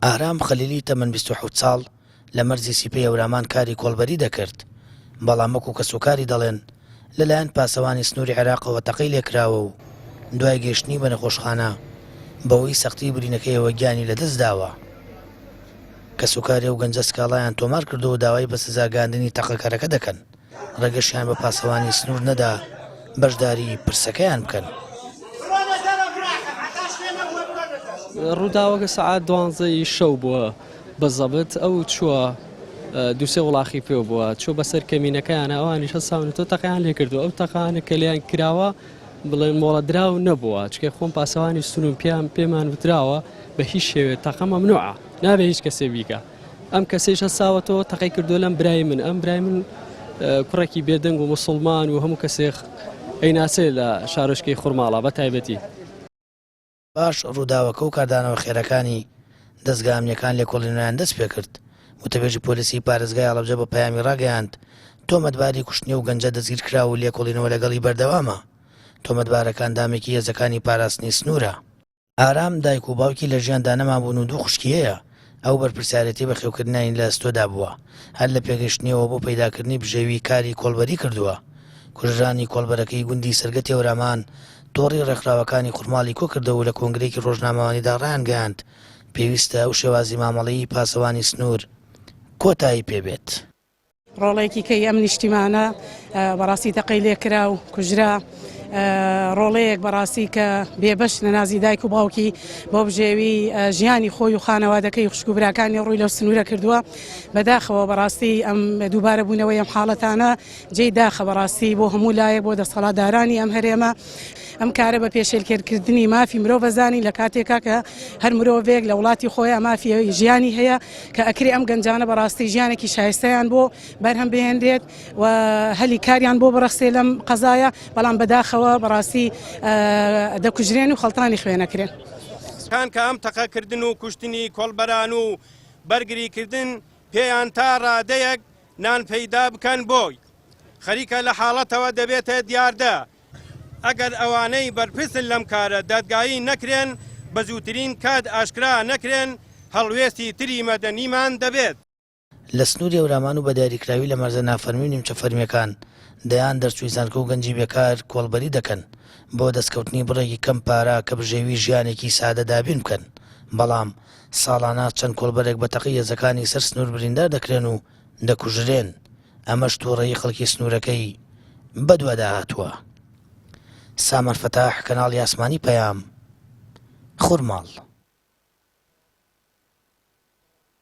ئارام خەلیلی تەمەن 27 ساڵ لە مەرزی سیپەی هەورامان کاری کۆڵبەری دەکرد، بەڵام وەکو کەسوکاری دەڵێن لەلایەن پاسەوانی سنووری عێراقەوە تەقەی لێکراوە و دوای گەیشتنی بە نەخۆشخانە بەوەی سەختی برینەکەیەوە گیانی لەدەست داوە. کەسوکاری ئەو گەنجە سکاڵایان تۆمار کردو و داوای بە سزاگاندنی تەقەکەرەکە دەکەن، ڕێگەشیان بە پاسەوانی سنوور نەدا بەشداری پرسەکەیان بکەن. ڕووداوەکە سەعات 12 شەو بووە بەزەبت ئەو چووە دووسێ وڵاخی پێ بووە چوو بەسەر کەمینەکەیانە ئەوانی شەساون تۆ تەقیان لێ کردو ئەو تەقانە کە لیان کراوە بڵێن مۆڵە دراو نەبووە چکە خۆم پاسەوانی سنوور پێمان وتراوە بە هیچ شێوێت تەقە مەمنوعە نابێت هیچ کەسێ بیکە. ئەم کەسەی شەساوەتەوە تەقەی کردو لەم برای من ئەم برای من کوڕێکی بێدەنگ و موسڵمان و هەموو کەسێک ئەیناسێ لە شارۆچکەی خوڕماڵە بە تایبەتی. باش ڕووداوەکە و کاردانەوە خێرەکانی دەستگامنیەکان لێکۆڵینەوەیان دەست پێ کرد. وتەبێژی پۆلیسی پارێزگای ئەڵەبجە بە پەیامی ڕاگەیاند تۆمەتباری کوشتنی و گەنجە دەستگیر کرا و لێکۆڵینەوە لەگەڵی بەردەوامە. تۆمەتبارەکان دامێکی هێزەکانی پاراستنی سنوورە. ئارام دایک و باوکی لە ژیاندا نەمابوون و دوو خوشکیەیە. ئەو بەرپرسیارەتی بە خێوکردنانی لە ئەستۆدا بووە، هەر لە پێگەشتنیەوە بۆ پەیداکردنی بژێوی کاری کۆڵبەری کردووە. کوژرانی کۆڵبەرەکەی گوندی سەرگەتی هەورامان تۆڕی ڕێکخراوەکانی خوڕماڵی کۆ کردەوە و لە کۆنگرێکی ڕۆژنامەوانیدا ڕایانگەیاند پێویستە ئەو شێوازی مامەڵەیی پاسەوانی سنوور کۆتایی پێبێت. ڕۆڵێکی کەی ئەم نیشتیمانە بەڕاستی تەقەی لێکرا و کوژرا، ڕۆڵەیەک بەڕاستی کە بێبەش لە نازی دایک و باوکی بۆ بژێوی ژیانی خۆی و خانەوادەکەی خوشک و براکانی ڕووی لەو سنوورە کردووە. بەداخەوە بەڕاستی ئەم دووبارە بوونەوەی ئەم حاڵەتانە جێی داخە بەڕاستی بۆ هەموو لایەک بۆ دەسەڵاتدارانی ئەم هەرێمە ئەم کارە بە پێشێلکردنی مافی مرۆڤەزانی لە کاتێکا کە هەر مرۆڤێک لە وڵاتی خۆیان مافی ژیانی هەیە کە ئەکری ئەم گەنجانە بەڕاستی ژیانێکی شایستەیان بۆ بەرهەم بهێنرێت و هەلی کاریان بۆ بڕەخسێ لەم قەزایە، بەڵام بەداخەوە بەڕاستی دەکوژرێن و خەڵتانی خوێنەکرێن. کان کە ئەم تەقەکردن و کوشتنی کۆڵبەران و بەرگریکردن پێیان تا ڕادەیەک نان پەیدا بکەن بۆی خەریکە لە حاڵەتەوە دەبێتە دیاردە. ئەگەر ئەوانەی بەرپرسن لەم کارە دادگایی نەکرێن بە زووترین کات ئاشکرا نەکرێن هەڵوێستی تری مەدەنیمان دەبێت. لە سنووری هەورامان و بە دیاریکراوی لە مەرزە نافەرمی و نیمچە فەرمیەکان دەیان دەرچووی زانکە و گەنجی بێکار کۆڵبەری دەکەن بۆ دەستکەوتنی بڕێکی کەم پارە کە بژێوی ژیانێکی سادە دابین بکەن. بەڵام ساڵانە چەند کۆڵبەرێک بە تەقی هێزەکانی سەر سنوور بریندار دەکرێن و دەکوژرێن. ئەمەش تووڕەیی خەڵکی سنوورەکەی بەدووەدا هاتووە. سامەر فەتاح، کەناڵی ئاسمانی پەیام، خوڕماڵ.